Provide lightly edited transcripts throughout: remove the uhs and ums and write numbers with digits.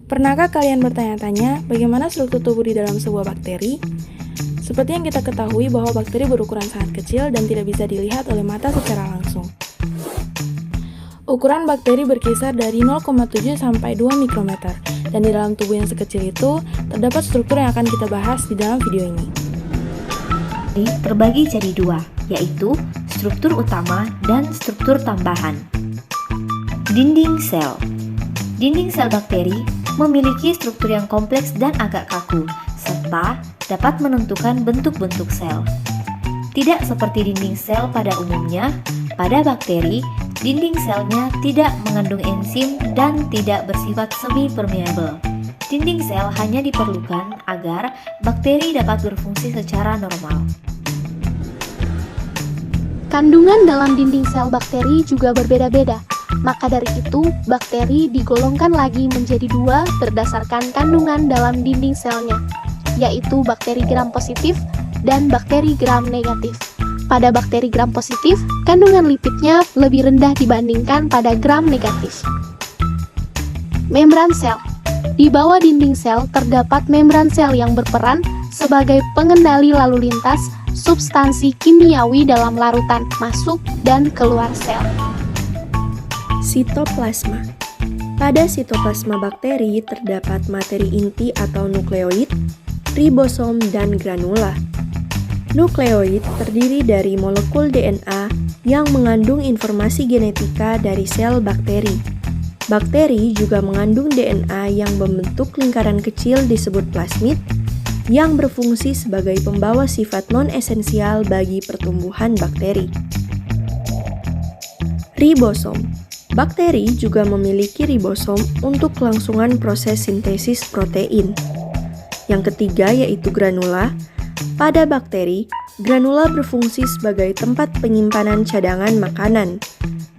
Pernahkah kalian bertanya-tanya bagaimana struktur tubuh di dalam sebuah bakteri? Seperti yang kita ketahui bahwa bakteri berukuran sangat kecil dan tidak bisa dilihat oleh mata secara langsung. Ukuran bakteri berkisar dari 0,7 sampai 2 mikrometer, dan di dalam tubuh yang sekecil itu terdapat struktur yang akan kita bahas di dalam video ini. Terbagi jadi dua, yaitu struktur utama dan struktur tambahan. Dinding sel. Dinding sel bakteri memiliki struktur yang kompleks dan agak kaku, serta dapat menentukan bentuk-bentuk sel. Tidak seperti dinding sel pada umumnya, pada bakteri, dinding selnya tidak mengandung enzim dan tidak bersifat semi-permeable. Dinding sel hanya diperlukan agar bakteri dapat berfungsi secara normal. Kandungan dalam dinding sel bakteri juga berbeda-beda. Maka dari itu, bakteri digolongkan lagi menjadi dua berdasarkan kandungan dalam dinding selnya, yaitu bakteri gram positif dan bakteri gram negatif. Pada bakteri gram positif, kandungan lipidnya lebih rendah dibandingkan pada gram negatif. Membran sel. Di bawah dinding sel terdapat membran sel yang berperan sebagai pengendali lalu lintas substansi kimiawi dalam larutan masuk dan keluar sel. Sitoplasma. Pada sitoplasma bakteri terdapat materi inti atau nukleoid, ribosom, dan granula. Nukleoid terdiri dari molekul DNA yang mengandung informasi genetika dari sel bakteri. Bakteri juga mengandung DNA yang membentuk lingkaran kecil disebut plasmid yang berfungsi sebagai pembawa sifat non-esensial bagi pertumbuhan bakteri. Ribosom. Bakteri juga memiliki ribosom untuk kelangsungan proses sintesis protein. Yang ketiga yaitu granula. Pada bakteri, granula berfungsi sebagai tempat penyimpanan cadangan makanan.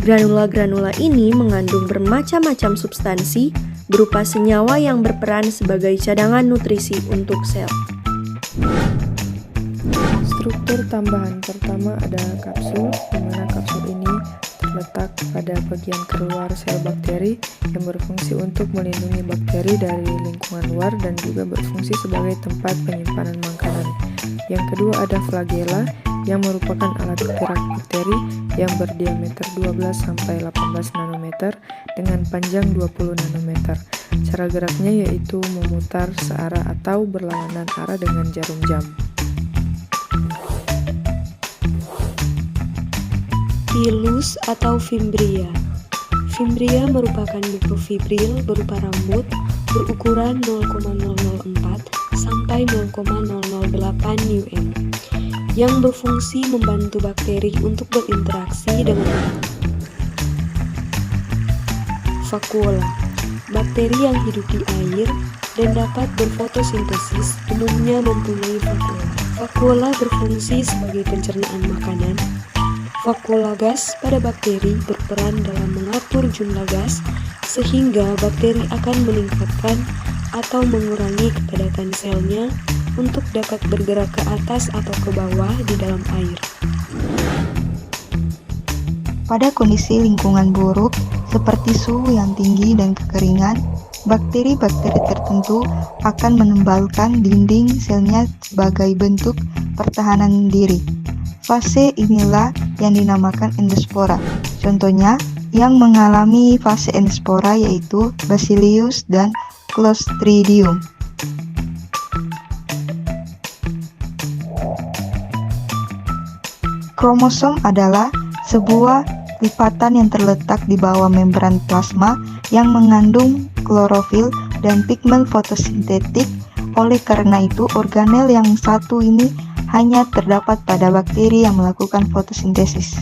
Granula-granula ini mengandung bermacam-macam substansi berupa senyawa yang berperan sebagai cadangan nutrisi untuk sel. Struktur tambahan pertama ada kapsul, di mana kapsul ini terletak pada bagian keluar sel bakteri yang berfungsi untuk melindungi bakteri dari lingkungan luar dan juga berfungsi sebagai tempat penyimpanan makanan. Yang kedua ada flagella yang merupakan alat gerak bakteri yang berdiameter 12-18 nanometer dengan panjang 20 nanometer. Cara geraknya yaitu memutar searah atau berlawanan arah dengan jarum jam. Pilus atau fimbria. Fimbria merupakan mikrofibril berupa rambut berukuran 0,004 sampai 0,008 μm yang berfungsi membantu bakteri untuk berinteraksi dengan vakuola. Bakteri yang hidup di air dan dapat berfotosintesis umumnya mempunyai vakuola. Vakuola berfungsi sebagai pencernaan makanan. Vakuola gas pada bakteri berperan dalam mengatur jumlah gas sehingga bakteri akan meningkatkan atau mengurangi kepadatan selnya untuk dapat bergerak ke atas atau ke bawah di dalam air. Pada kondisi lingkungan buruk seperti suhu yang tinggi dan kekeringan, bakteri-bakteri tertentu akan menembalkan dinding selnya sebagai bentuk pertahanan diri. Fase inilah yang dinamakan endospora. Contohnya, yang mengalami fase endospora yaitu Bacillus dan Clostridium. Kromosom adalah sebuah lipatan yang terletak di bawah membran plasma yang mengandung klorofil dan pigmen fotosintetik. Oleh karena itu, organel yang satu ini hanya terdapat pada bakteri yang melakukan fotosintesis.